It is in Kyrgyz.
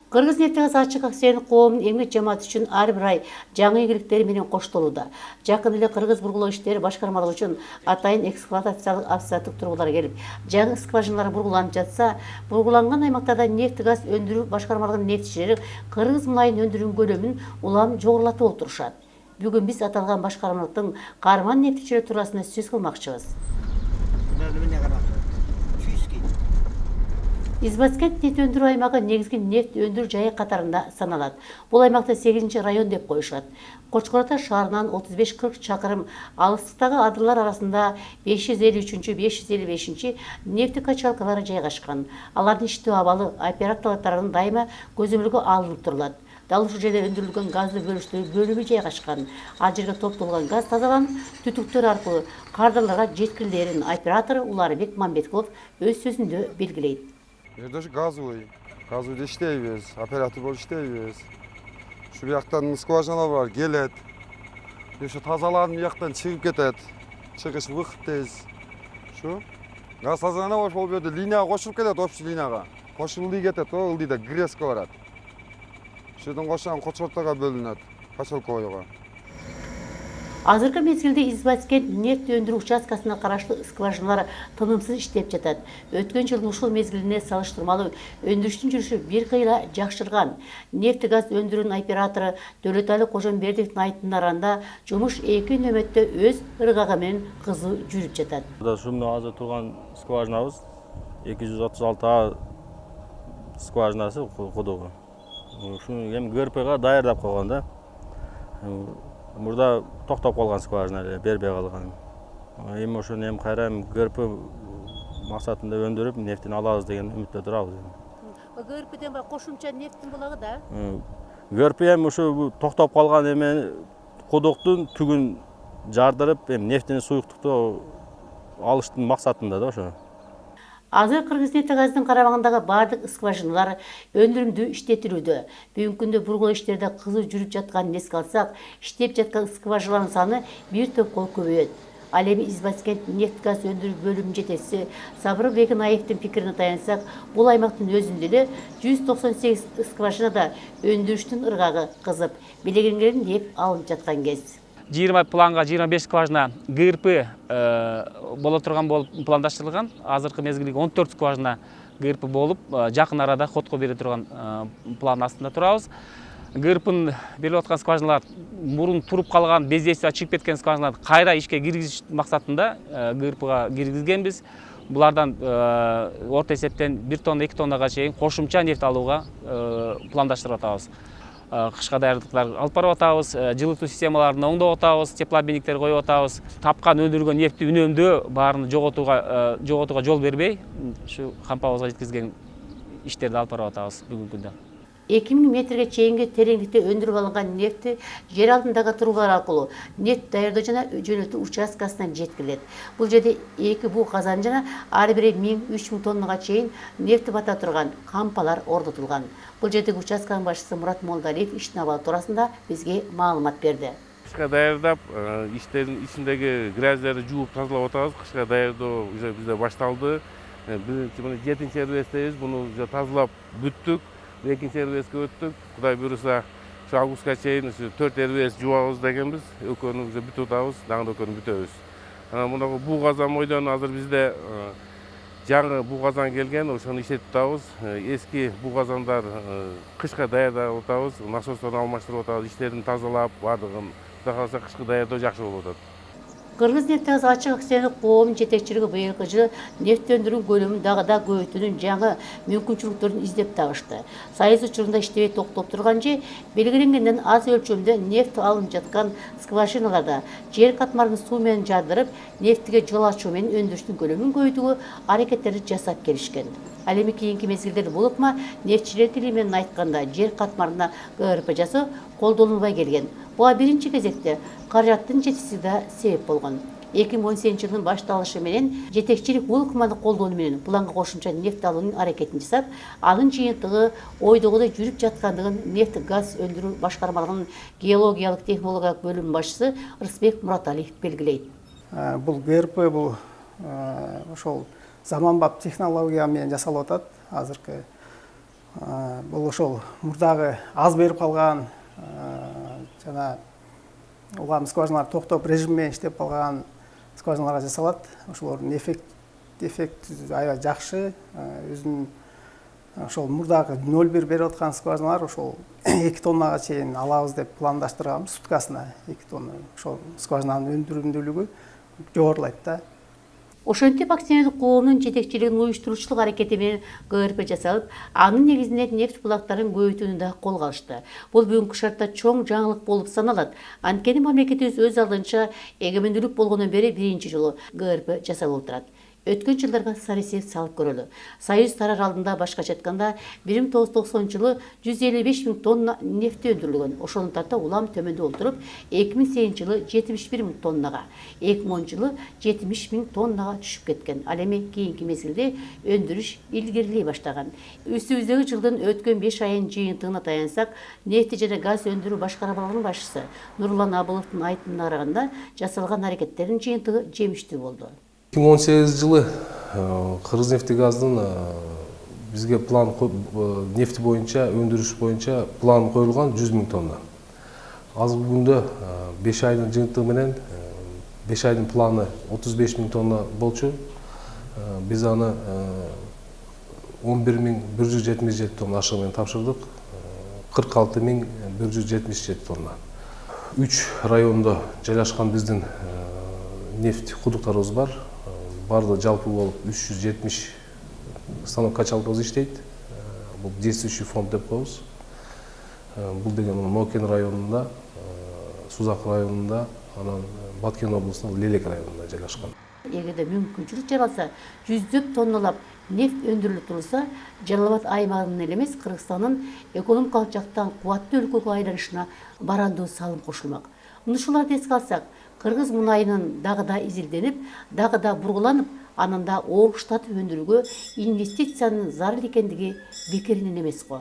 Кыргыз нефти газ ачык акционерлик коомунун эмгек жамааты үчүн ар бир ай жаңы ийгиликтери менен коштолууда. Жакын эле Кыргыз бургулоо иштери башкармалыгы үчүн атайын эксплуатациялык официалдык тургулар келип, жаңы скважиналар бургуланып жатса, бургуланган аймактарда нефти газ өндүрүү башкармалыгынын нефтичилери кыргыз мунайын өндүрүүнүн көлөмүн улам жогорулатып отурушат. Бүгүн биз аталган башкармалыктын каарман нефтичилери туурасында сөз кылмакчыбыз. Избаскент нефть өндүрүү аймагы негизги нефть өндүрүү жайы катарында саналат. Бул аймакта 8 район деп коюшат. Кочкор Ата шаарынан 35-40 чакырым алыстыктагы адырлар арасында 553-555 нефть качалкалары жайгашкан. Алардын иштөө абалы операторлор тарабынан дайыма көзөмөлгө алынып турулат. Дал ушул жерде өндүрүлгөн газды бөлүштүрүү бөлүмү жайгашкан. Ал жерге топтолгон газ тазаланып, түтүктөр аркылуу кардарларга жеткирилерин оператор Уларбек Мамбеткулов өз сөзүндө белгилейт. Даже газовый иштейбиз, оператор болуп иштейбиз. Şu buyaktan skvажиналар бар, келет. Şu тазаланып бuyактан чыгып кетет. Чыгыш выкыт тез. Şu газ тазалана ошол жерде линияга кошулуп кетет, общий линияга. Кошулуй кетет, о ылдыйда грезка барат. Шудан кошон Кочкортога бөлүнөт, поселка коюга. Азыркы мезгилде Избаскент нефть өндүрүү участкасына караштуу скважиналар тынымсыз иштеп жатат. Өткөн жылдын ушул мезгилине салыштырмалуу өндүрүштүн жүрүшү бир кыйла жакшырган. Нефть газ өндүрүүнүн оператору Дөлөталы Кожомбердиевдин айтымдарында жумуш 2 нөмөттө өз ыргагы менен кызуу жүрүп жатат. Ушунда азыр турган скважинабыз 236 скважинасы кудугу. Ушуну эми ГРПга даярдап койгон да. Мурда токтоп калган скважина эле, бербей калган. Эми ошону эми кайра ГРП максатында өндүрүп, нефтин алабыз деген үмүттө турабыз. ГРПден бара кошумча нефтин булагы да. ГРП эми ушу токтоп калган эме кудуктун түгүн жардырып, эми нефтини суюктукту алыштын максатында да ошо. Азыр Кыргыз нефти газдын карамагындагы бардык скважиналар өндүрүмдүү иштетилүүдө. Бүгүнкү күндө бургулоо иштерде кызуу жүрүп жатканын эске алсак, иштеп жаткан скважиналардын саны бир топко көбөйөт. Ал эми Избаскент нефть газ өндүрүү бөлүмүнүн жетекчиси Сабыр Бекенаевдин пикирине таянсак, бул аймактын өзүндө эле 198 скважинада өндүрүштүн ыргагы кызып, белгиленген деп алынып жаткан кез. 20 планга 25 скважина ГРП боло турган болуп пландаштырылган. Азыркы мезгилге 14 скважина ГРП болуп, жакын арада ходко бере турган план астында турабыз. ГРПнын берилип аткан скважиналар мурун туруп калган, бездействие чыгып кеткен скважиналарды кайра ишке киргизиш максатында ГРПга киргизгенбиз. Булардан орто эсептен 1 тонна 2 тоннага чейин кошумча нефть алууга пландаштырып атабыз. Кышка даярдыктар алып барып атабыз, жылытуу системаларын оңдоп атабыз, теплообменниктер коюп атабыз. Тапкан өндүрүлгөн нефти үнөмдөө баарын жоготууга жол бербей, ушу кампабызга жеткизген иштерди алып барып атабыз бүгүнкү күндө. 2000 метрге чейинги тереңдикте өндүрүп алынган нефти жер алдындагы трубалар аркылуу нефть даярдоо жана жөнөтүү участкасына жеткирилет. Бул жерде 2 буу казан жана ар бири 1000-3000 тоннага чейин нефти бата турган кампалар орнотулган. Бул жердеги участканын башчысы Мурат Молдалиев иштин абалы туурасында бизге маалымат берди. Кышка даярдап, иштердин ичиндеги грязьдерди жууп тазалап атабыз. Кышка даярдоо бизде башталды. Биринчи мына 7-эрвестебиз, буну тазалап бүттүк. Экинчи эрвеске өттүк. Кудай буюрса, ушу августка чейин 4 эрвес жуабыз дегенбиз. Экөөнү бүтүп атабыз, дагы экөөнү бүтөбүз. Мунагы буу казан мойдону азыр бизде жаңы буу казан келген, ошону иштетип атабыз. Эски буу казандар кышка даярдап атабыз, насосторду алмаштырып атабыз, иштерин тазалап, бардыгын. Кудай кааласа кышкы даярдоо жакшы болуп атат. Кыргыз нефти газ ачык акционерлик коомунун жетекчилиги быйылкы жылы нефть өндүрүү көлөмүн дагы да көбөйтүүнүн жаңы мүмкүнчүлүктөрүн издеп табышты. Сайыз учурунда иштебей токтоп турган же белгиленгенден аз өлчөмдө нефть алынып жаткан скважиналарда жер катмарын суу менен жардырып, нефтиге жол ачуу менен өндүрүштүн көлөмүн көбөйтүүгө аракеттерди жасап келишкен. Ал эми кийинки мезгилдерде бул ыкма нефтчилер тили менен айтканда жер катмарына ГРП жасоо колдонулбай келген. Буга биринчи кезекте каражаттын жетишсиздиги да себеп болгон. 2018 жылдын башталышы менен жетекчилик бул ыкманы колдонуу менен планга кошумча нефть алуунун аракетин жасап, анын жыйынтыгы ойдогудой жүрүп жаткандыгын нефть газ өндүрүү башкармалыгынын геологиялык технологиялык бөлүмүнүн башчысы Рысбек Мураталиев белгилейт. Бул ГРП бул ошол заманбап технология менен жасалып атат. Азыркы Бұл ошол мурдагы аз берип калган жана улам скважиналар токтоп режим менен иштеп калган скважиналарга жасалат. Ошолордун эффект аябай жакшы. Өзүнүн ошол мурдагы 0,1 берип аткан скважиналар ошол 2 тоннага чейин алабыз деп пландаштырганбыз, суткасына 2 тонна. Ошол скважинанын өндүрүмдүүлүгү жогорулайт да. Ошентип акционерлик коомдун жетекчилигинин уюштуруучулук аракети менен ГРП жасалып, анын негизинде нефть булактарын көбөйтүүнү да колго алышты. Бул бүгүнкү шартта чоң жаңылык болуп саналат. Анткени мамлекетибиз өз алдынча эгемендүүлүк болгондон бери биринчи жолу ГРП жасалып отурат. Өткөн жылдарга саресеп салып көрөлү. Союз тарар алдында башкача айтканда 1990 жылы 155 000 тонна нефт өндүрүлгөн. Ошону тарта улам төмөндө олтуруп 2008 жылы 71 000 тоннага, 2010 жылы 70 000 тоннага түшүп кеткен. Ал эми кийинки мезгилде өндүрүш илгерилей баштаган. Үстүбүздөгү жылдын өткөн 5 айынын жыйынтыгына таянсак, нефти жана газ өндүрүү башкармалыгынын башчысы Нурлан Абыловдун айтымына караганда жасалган аракеттердин жыйынтыгы жемиштүү болду. 2018 жылы Кыргызнефтегаздын бизге план нефть боюнча, өндүрүш боюнча план коюлган 100 000 тонна. Азыркы күндө 5 айдын жыйынтыгы менен 5 айдын планы 35 000 тонна болчу. Биз аны 11 177 тонна ашыгы менен тапшырдык. 46 177 тонна. 3 райондо жайлашкан биздин нефть кудуктарыбыз бар. Барды жалпы болуп 370 станок качалкабыз иштейт. Бул действующий фонд деп коебуз. Бул деген Нокен районунда, Сузак районунда, анан Баткен облусунун Лелек районунда жайлашкан. Эгерде мүмкүнчүлүк жаралса, жүздөп тонналап нефть өндүрүлүп турса, Жалал Абад аймагынын эле эмес, Кыргызстандын экономикалык жактан кубаттуу өлкөгө айланышына барандуу салым кошулмак. Ушуларды эске алсак, кыргыз мунайынын дагы да изилденип, дагы да бургуланып, анан да ооруштатып өндүрүүгө инвестициянын зарыл экендиги бекеринен эмес го.